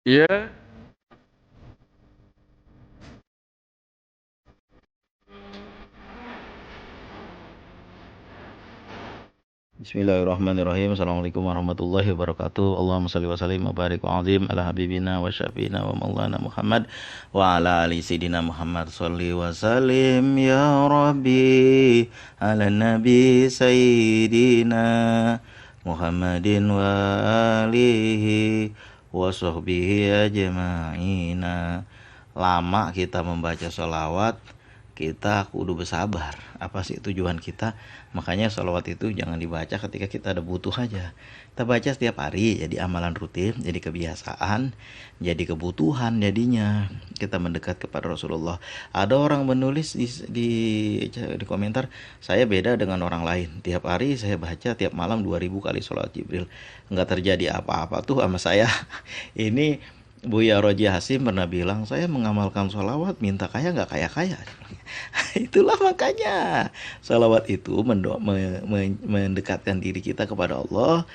Iya. Bismillahirrahmanirrahim. Assalamualaikum warahmatullahi wabarakatuh. Allahumma salli wa sallim wa barik wa azim ala habibina wa syafiina wa maulana Muhammad wa ala ali sayyidina Muhammad salli wa sallim ya Rabbi ala nabi sayyidina Muhammadin wa alihi wa sahbihi ajma'ina. Lama kita membaca sholawat, kita kudu bersabar. Apa sih tujuan kita? Makanya sholawat itu jangan dibaca ketika kita ada butuh aja. Kita baca setiap hari, jadi amalan rutin, jadi kebiasaan, jadi kebutuhan jadinya. Kita mendekat kepada Rasulullah. Ada orang menulis di komentar, saya beda dengan orang lain. Tiap hari saya baca tiap malam 2000 kali sholawat Jibril. Nggak terjadi apa-apa tuh sama saya. Ini Buya Roji Hasim pernah bilang, saya mengamalkan sholawat minta kaya nggak kaya-kaya. Itulah makanya sholawat itu mendekatkan diri kita kepada Allah,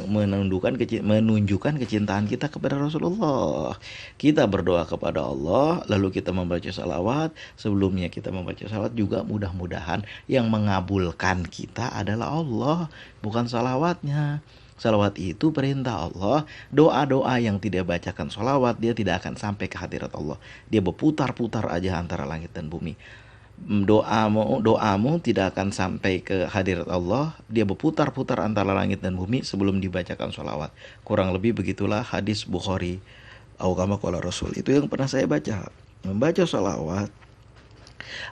menunjukkan kecintaan kita kepada Rasulullah. Kita berdoa kepada Allah, lalu kita membaca sholawat. Sebelumnya kita membaca sholawat juga, mudah-mudahan yang mengabulkan kita adalah Allah, bukan sholawatnya. Salawat itu perintah Allah. Doa-doa yang tidak bacakan salawat, dia tidak akan sampai ke hadirat Allah. Dia berputar-putar aja antara langit dan bumi. Doamu tidak akan sampai ke hadirat Allah. Dia berputar-putar antara langit dan bumi sebelum dibacakan salawat. Kurang lebih begitulah hadis Bukhari. Au kama qala Rasul. Itu yang pernah saya baca. Membaca salawat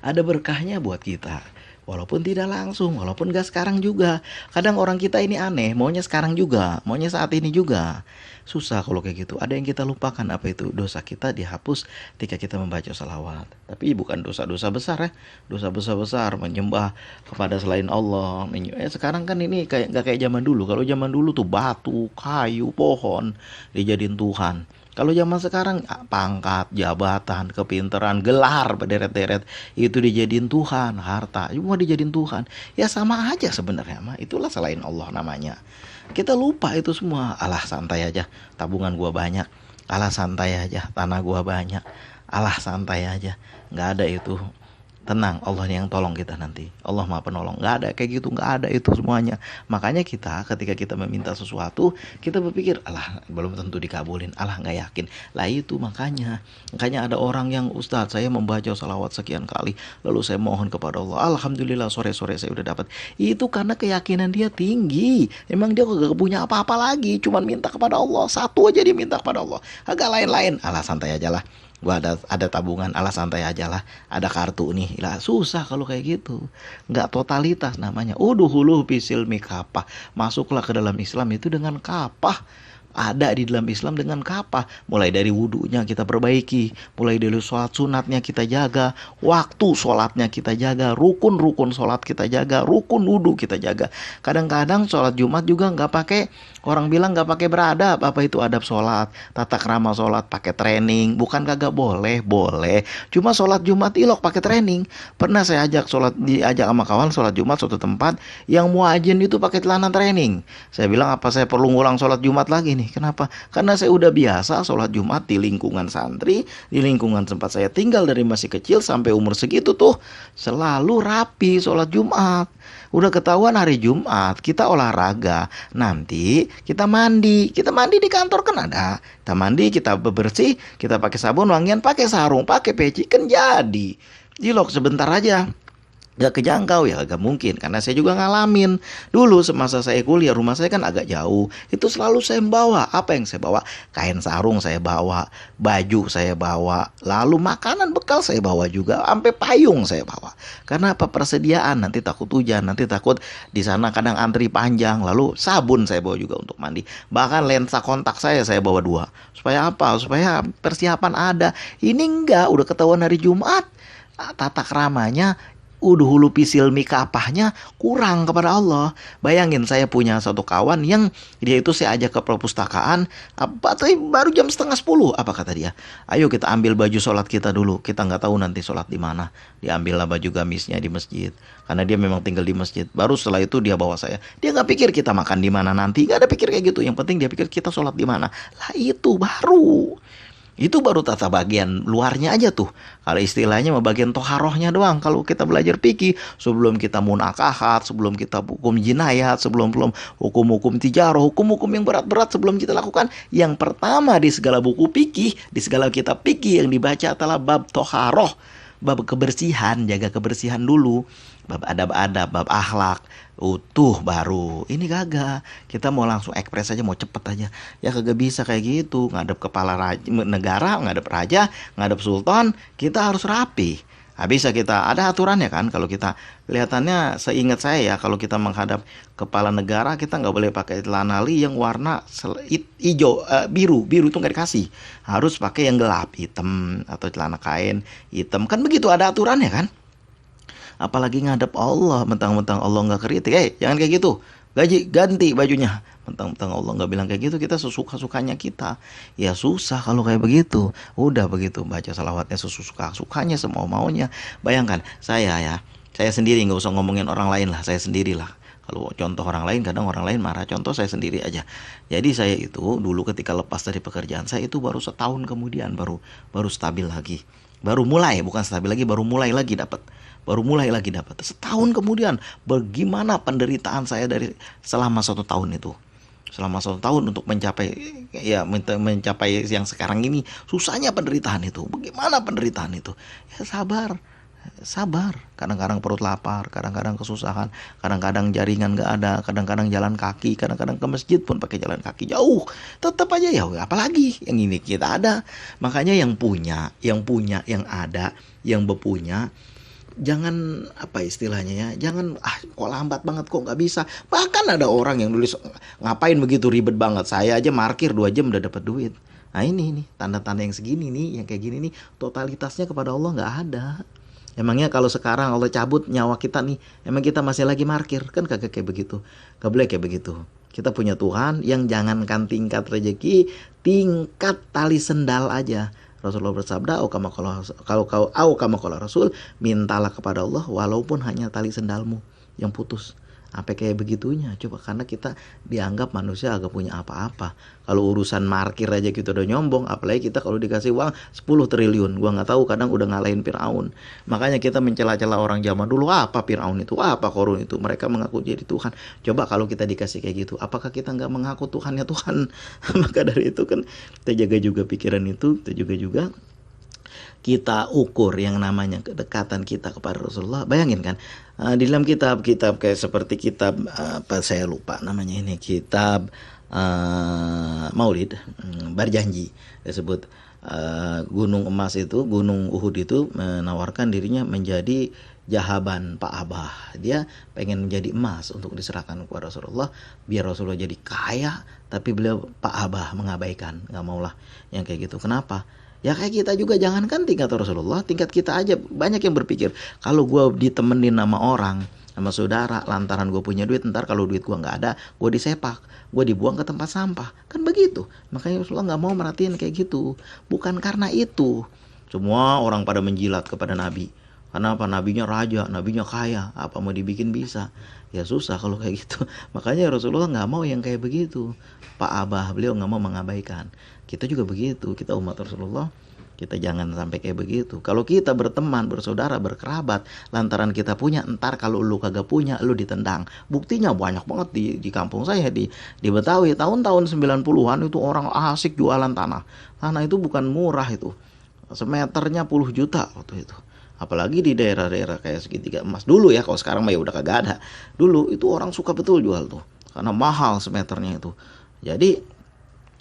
ada berkahnya buat kita. Walaupun tidak langsung, walaupun gak sekarang juga. Kadang orang kita ini aneh, maunya sekarang juga, maunya saat ini juga. Susah kalau kayak gitu. Ada yang kita lupakan, apa itu? Dosa kita dihapus ketika kita membaca salawat. Tapi bukan dosa-dosa besar ya. Dosa besar-besar, menyembah kepada selain Allah. Sekarang kan ini kayak gak kayak zaman dulu. Kalau zaman dulu tuh batu, kayu, pohon dijadiin Tuhan. Kalau zaman sekarang pangkat, jabatan, kepintaran, gelar berderet-deret itu dijadiin Tuhan, harta cuma dijadiin Tuhan. Ya sama aja sebenarnya mah. Itulah selain Allah namanya. Kita lupa itu semua. Alah santai aja, tabungan gua banyak. Alah santai aja, tanah gua banyak. Alah santai aja. Nggak ada itu. Tenang, Allah yang tolong kita nanti. Allah Maha Penolong. Nggak ada kayak gitu, nggak ada itu semuanya. Makanya kita ketika kita meminta sesuatu, kita berpikir, alah belum tentu dikabulin, alah nggak yakin. Lah itu makanya ada orang yang, Ustadz saya membaca salawat sekian kali, lalu saya mohon kepada Allah, alhamdulillah sore-sore saya udah dapat. Itu karena keyakinan dia tinggi. Emang dia gak punya apa-apa lagi, cuman minta kepada Allah. Satu aja dia minta kepada Allah, agak lain-lain, alah santai aja lah. Gua ada tabungan, alah santai aja lah, ada kartu nih lah. Susah kalau kayak gitu, nggak totalitas namanya. Uduhuluh pisil mikapah, masuklah ke dalam Islam itu dengan kapah. Ada di dalam Islam dengan kapah. Mulai dari wudhunya kita perbaiki, mulai dari sholat sunatnya kita jaga, waktu sholatnya kita jaga, rukun-rukun sholat kita jaga, rukun wudhu kita jaga. Kadang-kadang sholat Jumat juga nggak pakai, orang bilang nggak pakai beradab. Apa itu adab sholat, tata krama sholat, pakai training? Bukan kagak boleh, boleh. Cuma sholat Jumat ilok pakai training. Pernah saya diajak sama kawan sholat Jumat suatu tempat yang muadzin itu pakai celana training. Saya bilang, apa saya perlu ngulang sholat Jumat lagi nih? Kenapa? Karena saya udah biasa sholat Jumat di lingkungan santri, di lingkungan tempat saya tinggal dari masih kecil sampai umur segitu tuh selalu rapi sholat Jumat. Udah ketahuan hari Jumat kita olahraga, nanti kita mandi di kantor kan ada. Kita mandi, kita bebersih, kita pakai sabun, wangian, pakai sarung, pakai peci, kan jadi. Jilok sebentar aja. Gak kejangkau ya, gak mungkin, karena saya juga ngalamin dulu semasa saya kuliah. Rumah saya kan agak jauh, itu selalu saya bawa. Apa yang saya bawa? Kain sarung saya bawa, baju saya bawa, lalu makanan bekal saya bawa juga, sampai payung saya bawa. Karena apa? Persediaan, nanti takut hujan, nanti takut di sana kadang antri panjang. Lalu sabun saya bawa juga untuk mandi, bahkan lensa kontak saya bawa dua. Supaya apa? Supaya persiapan ada. Ini enggak, udah ketahuan hari Jumat, tata keramanya udah hulu pisil mikapahnya kurang kepada Allah. Bayangin saya punya satu kawan yang dia itu saya ajak ke perpustakaan, apa tadi baru jam setengah 10, apa kata dia? Ayo kita ambil baju sholat kita dulu, kita nggak tahu nanti sholat di mana. Diambillah baju gamisnya di masjid, karena dia memang tinggal di masjid. Baru setelah itu dia bawa saya. Dia nggak pikir kita makan di mana nanti, nggak ada pikir kayak gitu. Yang penting dia pikir kita sholat di mana. Lah itu baru tata bagian luarnya aja tuh. Kalau istilahnya bagian toharohnya doang. Kalau kita belajar fikih, sebelum kita munakahat, sebelum kita hukum jinayat, sebelum hukum-hukum tijaroh, hukum-hukum yang berat-berat sebelum kita lakukan. Yang pertama di segala buku fikih, di segala kitab fikih yang dibaca adalah bab toharoh, bab kebersihan, jaga kebersihan dulu. Bab adab-adab, bab akhlak, utuh baru. Ini kagak. Kita mau langsung ekspres aja, mau cepet aja. Ya kagak bisa kayak gitu. Ngadep kepala negara, ngadep raja, ngadep sultan, kita harus rapi. Nah, bisa kita, ada aturannya kan. Kalau kita kelihatannya, seingat saya ya, kalau kita menghadap kepala negara, kita nggak boleh pakai celana li yang warna hijau, biru itu nggak dikasih. Harus pakai yang gelap, hitam, atau celana kain hitam. Kan begitu, ada aturannya kan. Apalagi ngadep Allah, mentang-mentang Allah nggak kritik, jangan kayak gitu, ganti bajunya. Mentang-mentang Allah nggak bilang kayak gitu, kita sesuka-sukanya kita. Ya susah kalau kayak begitu. Udah begitu baca salawatnya sesuka-sukanya, semau-maunya. Bayangkan saya sendiri, nggak usah ngomongin orang lain lah, saya sendirilah. Kalau contoh orang lain, kadang orang lain marah. Contoh saya sendiri aja. Jadi saya itu dulu ketika lepas dari pekerjaan saya itu baru setahun kemudian baru stabil lagi. Baru mulai, bukan stabil lagi, baru mulai lagi dapat. Setahun kemudian, bagaimana penderitaan saya dari selama 1 tahun itu. Selama 1 tahun untuk mencapai yang sekarang ini, susahnya penderitaan itu. Bagaimana penderitaan itu? Ya sabar. Kadang-kadang perut lapar, kadang-kadang kesusahan, kadang-kadang jaringan nggak ada, kadang-kadang jalan kaki, kadang-kadang ke masjid pun pakai jalan kaki jauh. Tetap aja ya, apalagi yang ini kita ada. Makanya yang punya, yang ada, yang berpunya, jangan apa istilahnya ya, jangan kok lambat banget, kok nggak bisa. Bahkan ada orang yang nulis, ngapain begitu ribet banget, saya aja markir 2 jam udah dapat duit. Nah ini tanda-tanda yang segini nih, yang kayak gini nih, totalitasnya kepada Allah nggak ada. Emangnya kalau sekarang Allah cabut nyawa kita nih, emang kita masih lagi markir? Kan kagak kayak begitu, gak boleh kayak begitu. Kita punya Tuhan yang jangankan tingkat rezeki, tingkat tali sendal aja. Rasulullah bersabda, kalau kama Rasul, mintalah kepada Allah walaupun hanya tali sendalmu yang putus. Sampai kayak begitunya, coba, karena kita dianggap manusia agak punya apa-apa. Kalau urusan markir aja kita udah nyombong, apalagi kita kalau dikasih uang 10 triliun. Gua nggak tahu, kadang udah ngalahin Firaun. Makanya kita mencela-cela orang zaman dulu, apa Firaun itu, apa Korun itu, mereka mengaku jadi Tuhan. Coba kalau kita dikasih kayak gitu, apakah kita nggak mengaku Tuhannya Tuhan? Maka dari itu kan kita jaga juga pikiran itu, kita juga kita ukur yang namanya kedekatan kita kepada Rasulullah. Bayangin kan, di dalam kitab kayak seperti kitab apa saya lupa namanya ini, kitab Maulid, berjanji disebut gunung emas itu, gunung Uhud itu menawarkan dirinya menjadi jahaban Pak Abah. Dia pengen menjadi emas untuk diserahkan kepada Rasulullah, biar Rasulullah jadi kaya, tapi beliau Pak Abah mengabaikan, nggak maulah yang kayak gitu. Kenapa? Ya kayak kita juga, jangankan tingkat Rasulullah, tingkat kita aja banyak yang berpikir, kalau gue ditemenin sama orang, sama saudara, lantaran gue punya duit, ntar kalau duit gue nggak ada, gue disepak, gue dibuang ke tempat sampah, kan begitu. Makanya Rasulullah nggak mau merhatiin kayak gitu. Bukan karena itu semua orang pada menjilat kepada Nabi. Karena apa? Nabinya raja, nabinya kaya, apa mau dibikin bisa. Ya susah kalau kayak gitu. Makanya Rasulullah nggak mau yang kayak begitu. Pak Abah beliau nggak mau mengabaikan. Kita juga begitu, kita umat Rasulullah, kita jangan sampai kayak begitu. Kalau kita berteman, bersaudara, berkerabat, lantaran kita punya, entar kalau lu kagak punya, lu ditendang. Buktinya banyak banget di kampung saya, di Betawi, tahun-tahun 90-an itu orang asik jualan tanah. Tanah itu bukan murah itu, semeternya puluh juta waktu itu. Apalagi di daerah-daerah kayak segitiga emas dulu ya, kalau sekarang mah ya udah kagak ada. Dulu itu orang suka betul jual tuh, karena mahal semeternya itu. Jadi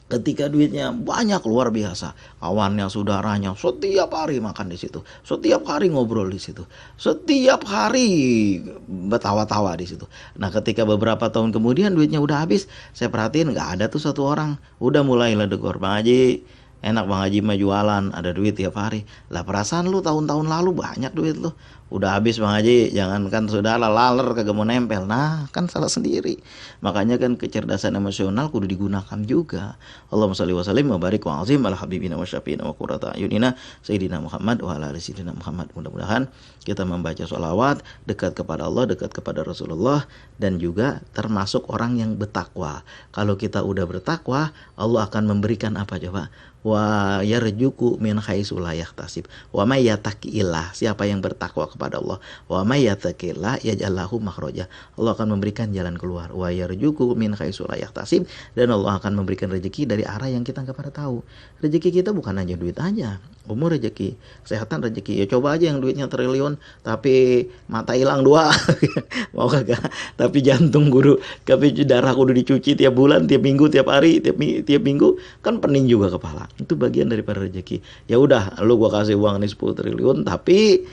ketika duitnya banyak luar biasa, kawannya, saudaranya setiap hari makan di situ, setiap hari ngobrol di situ, setiap hari betawa-tawa di situ. Nah, ketika beberapa tahun kemudian duitnya udah habis, saya perhatiin nggak ada tuh satu orang. Udah mulai ledegor, Bang Haji, Enak Bang Haji mah jualan, ada duit tiap hari. Lah perasaan lu tahun-tahun lalu banyak duit lu. Udah habis Bang Haji, jangankan saudara laler kagak mau nempel. Nah, kan salah sendiri. Makanya kan kecerdasan emosional kudu digunakan juga. Allahumma shalli wa sallim wa barik wa azim ala habibina wa syafiina wa qurrata ayunina sayyidina Muhammad wa ala ali sayyidina Muhammad. Mudah-mudahan kita membaca sholawat dekat kepada Allah, dekat kepada Rasulullah, dan juga termasuk orang yang bertakwa. Kalau kita udah bertakwa, Allah akan memberikan apa coba? Wa yarjuku min haitsu la yahtasib. Wa may yattaqillah, siapa yang bertakwa kepada Allah, wa may yattaqillah yaj'al lahu makhraja. Allah akan memberikan jalan keluar. Wa yarjuku min haitsu la yahtasib, dan Allah akan memberikan rezeki dari arah yang kita enggak pernah tahu. Rezeki kita bukan hanya duit aja, umur rezeki, kesehatan rezeki. Ya coba aja yang duitnya triliun tapi mata hilang 2. Mau kagak? Tapi jantung guru, tapi darah kudu dicuci tiap bulan, tiap minggu, tiap hari, tiap minggu, kan pening juga kepala. Itu bagian daripada rezeki. Ya udah, lu gua kasih uang nih 10 triliun tapi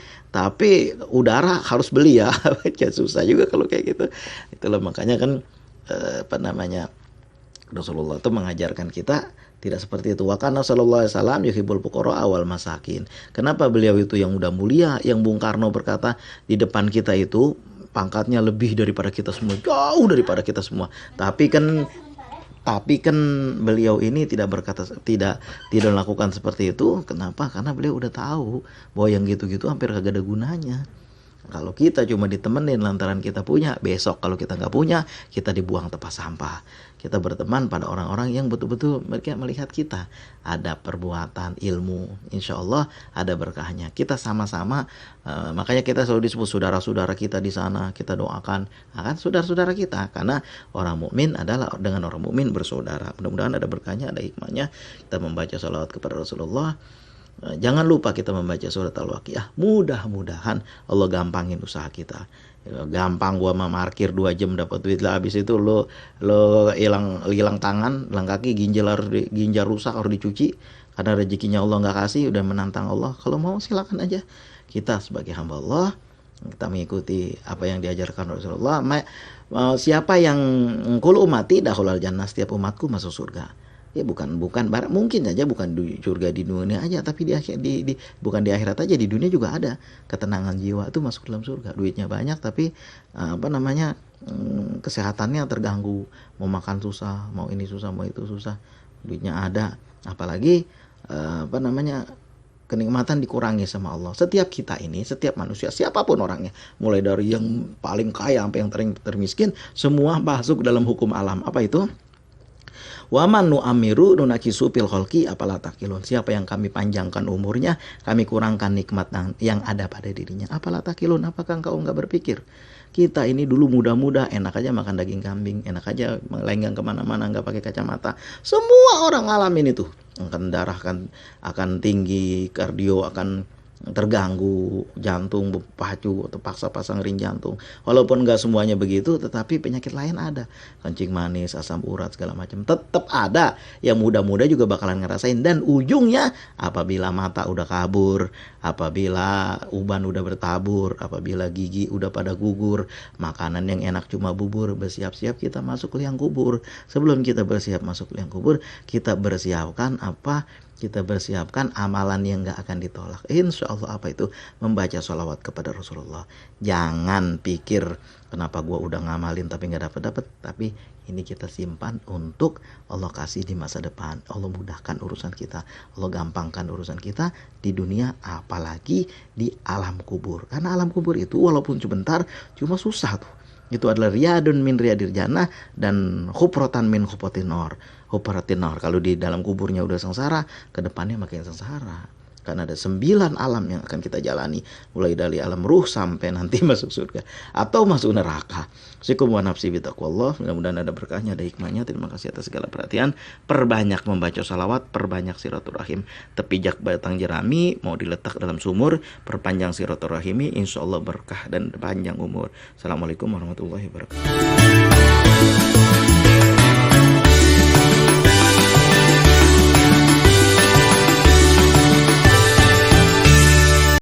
udara harus beli ya. Susah juga kalau kayak gitu. Itulah makanya kan Rasulullah itu mengajarkan kita tidak seperti itu. Wa kana sallallahu alaihi wasallam yuhibbul fuqara awal masakin. Kenapa beliau itu yang udah mulia, yang Bung Karno berkata di depan kita itu pangkatnya lebih daripada kita semua, jauh daripada kita semua. Tapi kan beliau ini tidak melakukan seperti itu. Kenapa? Karena beliau udah tahu bahwa yang gitu-gitu hampir kagak ada gunanya. Kalau kita cuma ditemenin lantaran kita punya, besok kalau kita nggak punya, kita dibuang tempat sampah. Kita berteman pada orang-orang yang betul-betul mereka melihat kita ada perbuatan ilmu, insya Allah ada berkahnya. Kita sama-sama, makanya kita selalu disebut saudara-saudara kita di sana. Kita doakan akan saudara-saudara kita, karena orang mukmin adalah dengan orang mukmin bersaudara. Mudah-mudahan ada berkahnya, ada hikmahnya. Kita membaca shalawat kepada Rasulullah. Jangan lupa kita membaca surat Al-Waqiah. Mudah-mudahan Allah gampangin usaha kita. Gampang gua memarkir 2 jam dapat duit lah, habis itu lo hilang tangan, hilang kaki, ginjal rusak harus dicuci karena rezekinya Allah nggak kasih, udah menantang Allah. Kalau mau silakan aja. Kita sebagai hamba Allah, kita mengikuti apa yang diajarkan Rasulullah. Siapa yang kul umati dakhulal jannah, setiap umatku masuk surga. Ya bukan mungkin saja bukan di surga di dunia aja, tapi bukan di akhirat aja, di dunia juga ada ketenangan jiwa itu masuk dalam surga. Duitnya banyak tapi kesehatannya terganggu, mau makan susah, mau ini susah, mau itu susah. Duitnya ada, apalagi kenikmatan dikurangi sama Allah. Setiap kita ini, setiap manusia, siapapun orangnya, mulai dari yang paling kaya sampai yang termiskin, semua masuk dalam hukum alam. Apa itu? Wa man nu'amiru nunakisu fil khalqi apala taqilun. Siapa yang kami panjangkan umurnya, kami kurangkan nikmat yang ada pada dirinya. Apala taqilun, apakah engkau enggak berpikir? Kita ini dulu muda-muda, enak aja makan daging kambing, enak aja melenggang kemana-mana, enggak pakai kacamata. Semua orang ngalamin itu. Akan darah akan tinggi, kardio akan terganggu, jantung berpacu, terpaksa pasang ring jantung. Walaupun nggak semuanya begitu, tetapi penyakit lain ada, kencing manis, asam urat, segala macam tetap ada. Yang muda-muda juga bakalan ngerasain, dan ujungnya apabila mata udah kabur, apabila uban udah bertabur, apabila gigi udah pada gugur, makanan yang enak cuma bubur, bersiap-siap kita masuk liang kubur. Sebelum kita bersiap masuk liang kubur, kita bersiapkan apa? Kita bersiapkan amalan yang gak akan ditolak. Insya Allah apa itu? Membaca sholawat kepada Rasulullah. Jangan pikir kenapa gua udah ngamalin tapi gak dapet. Tapi ini kita simpan untuk Allah kasih di masa depan. Allah mudahkan urusan kita, Allah gampangkan urusan kita di dunia, apalagi di alam kubur. Karena alam kubur itu walaupun sebentar, cuma susah tuh. Itu adalah riyadun min riyadir jannah dan khufratan min khufratin nar. Kalau di dalam kuburnya udah sengsara, ke depannya makin sengsara. Karena ada 9 alam yang akan kita jalani, mulai dari alam ruh sampai nanti masuk surga atau masuk neraka. Sikum wa nafsi bitaqwallah. Mudah-mudahan ada berkahnya, ada hikmahnya. Terima kasih atas segala perhatian. Perbanyak membaca salawat, perbanyak silaturahim. Tepijak batang jerami mau diletak dalam sumur, perpanjang silaturahimi, insya Allah berkah dan panjang umur. Assalamualaikum warahmatullahi wabarakatuh.